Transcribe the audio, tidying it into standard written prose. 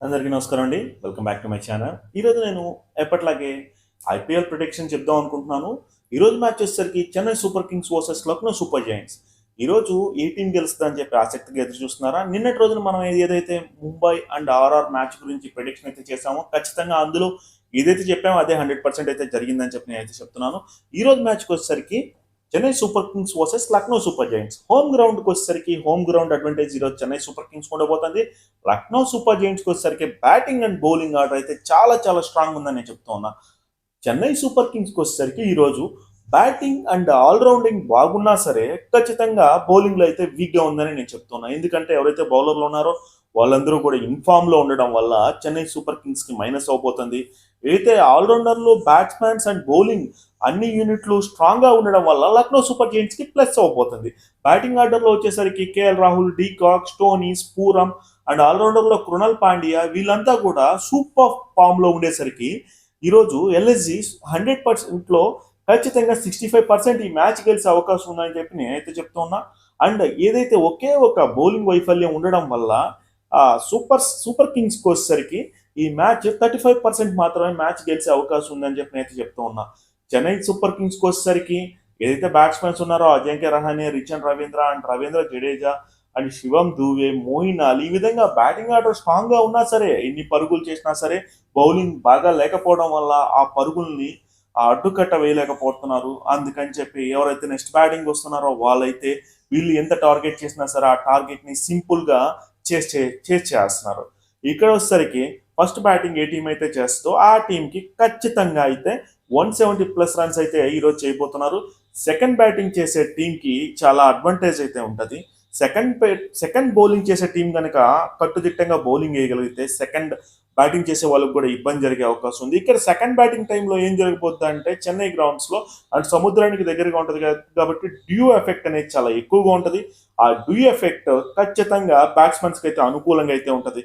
అందరికీ నమస్కారం అండి. Welcome back to my channel. ఈరోజు నేను ఎప్పటిలాగే ఐపీఎల్ ప్రిడిక్షన్ చెప్దాం అనుకుంటున్నాను. ఈరోజు మ్యాచ్ వచ్చేసరికి Chennai super Kings versus Lucknow super Giants. ఈరోజు ఏ టీం గెలుస్తుందని చెప్పి ఆసక్తిగా ఎదురు చూస్తున్నారా? నిన్నటి రోజున మనం ఏదైతే ముంబై అండ్ ఆర్ఆర్ మ్యాచ్ గురించి ప్రిడిక్షన్ అయితే చేశామో ఖచ్చితంగా అందులో ఏదైతే చెప్పామో అదే 100% అయితే జరిగిందని చెప్పి నేనైతే చెప్తున్నాను. ఈరోజు మ్యాచ్కి వచ్చేసరికి Chennai super Kings versus Lucknow super Giants. Home గ్రౌండ్కి వచ్చేసరికి హోమ్ గ్రౌండ్ అడ్వాంటేజ్ ఈరోజు చెన్నై సూపర్ కింగ్స్ ఉండబోతుంది. లక్నో సూపర్ జైంట్స్కి వచ్చేసరికి బ్యాటింగ్ అండ్ బౌలింగ్ ఆర్డర్ అయితే చాలా చాలా స్ట్రాంగ్ ఉందని నేను చెప్తూ ఉన్నా. చెన్నై సూపర్ కింగ్స్కి వచ్చేసరికి ఈరోజు బ్యాటింగ్ అండ్ ఆల్రౌండింగ్ బాగున్నా సరే ఖచ్చితంగా బౌలింగ్లో అయితే వీక్గా ఉందని నేను చెప్తున్నా. ఎందుకంటే ఎవరైతే బౌలర్లు ఉన్నారో వాళ్ళందరూ కూడా ఇన్ఫామ్లో ఉండడం వల్ల చెన్నై సూపర్ కింగ్స్కి మైనస్ అవబోతుంది. అయితే ఆల్రౌండర్లు బ్యాట్స్మెన్స్ అండ్ బౌలింగ్ అన్ని యూనిట్లు స్ట్రాంగ్గా ఉండడం వల్ల లక్నో సూపర్ జైంట్స్కి ప్లస్ అవబోతుంది. బ్యాటింగ్ ఆర్డర్లో వచ్చేసరికి KL Rahul, de Kock, Stoinis, Pooran and ఆల్రౌండర్లో కృణాల్ పాండ్యా వీళ్ళంతా కూడా సూపర్ ఫామ్లో ఉండేసరికి ఈరోజు ఎల్ఎస్జి 100%లో ఖచ్చితంగా 65% ఈ మ్యాచ్ గెలిచే అవకాశం ఉందని చెప్పి నేనైతే చెప్తూ ఉన్నా. అండ్ ఏదైతే ఒకే ఒక బౌలింగ్ వైఫల్యం ఉండడం వల్ల సూపర్ కింగ్స్కి వచ్చేసరికి ఈ మ్యాచ్ 35% మాత్రమే మ్యాచ్ గెలిచే అవకాశం ఉందని చెప్పి నేనైతే చెప్తూ ఉన్నా. చెన్నై సూపర్ కింగ్స్కి వచ్చేసరికి ఏదైతే బ్యాట్స్మెన్స్ ఉన్నారో అజింక్య రహానే, రిచన్ రవీంద్ర అండ్ రవీంద్ర జడేజా అండ్ శివం దూవే, మోయిన్ అలీ ఈ విధంగా బ్యాటింగ్ ఆర్డర్ స్ట్రాంగ్గా ఉన్నా సరే, ఎన్ని పరుగులు చేసినా సరే బౌలింగ్ బాగా లేకపోవడం వల్ల ఆ పరుగుల్ని అడ్డుకట్ట వేయలేకపోతున్నారు. అందుకని చెప్పి ఎవరైతే నెక్స్ట్ బ్యాటింగ్ వస్తున్నారో వాళ్ళైతే వీళ్ళు ఎంత టార్గెట్ చేసినా సరే ఆ టార్గెట్ని సింపుల్గా చేస్తున్నారు. ఇక్కడ వచ్చేసరికి ఫస్ట్ బ్యాటింగ్ ఏ టీం అయితే చేస్తుందో ఆ టీంకి ఖచ్చితంగా అయితే 170+ రన్స్ అయితే ఈరోజు చేయబోతున్నారు. సెకండ్ బ్యాటింగ్ చేసే టీంకి చాలా అడ్వాంటేజ్ అయితే ఉంటుంది. సెకండ్ బౌలింగ్ చేసే టీం కనుక కట్టుదిట్టంగా బౌలింగ్ వేయగలిగితే సెకండ్ బ్యాటింగ్ చేసే వాళ్ళకి కూడా ఇబ్బంది జరిగే అవకాశం ఉంది. ఇక్కడ సెకండ్ బ్యాటింగ్ టైంలో ఏం జరగబోద్ది అంటే చెన్నై గ్రౌండ్స్లో అండ్ సముద్రానికి దగ్గరగా ఉంటుంది కాబట్టి డ్యూ ఎఫెక్ట్ అనేది చాలా ఎక్కువగా ఉంటుంది. ఆ డ్యూ ఎఫెక్ట్ ఖచ్చితంగా బ్యాట్స్మెన్స్కి అయితే అనుకూలంగా అయితే ఉంటుంది.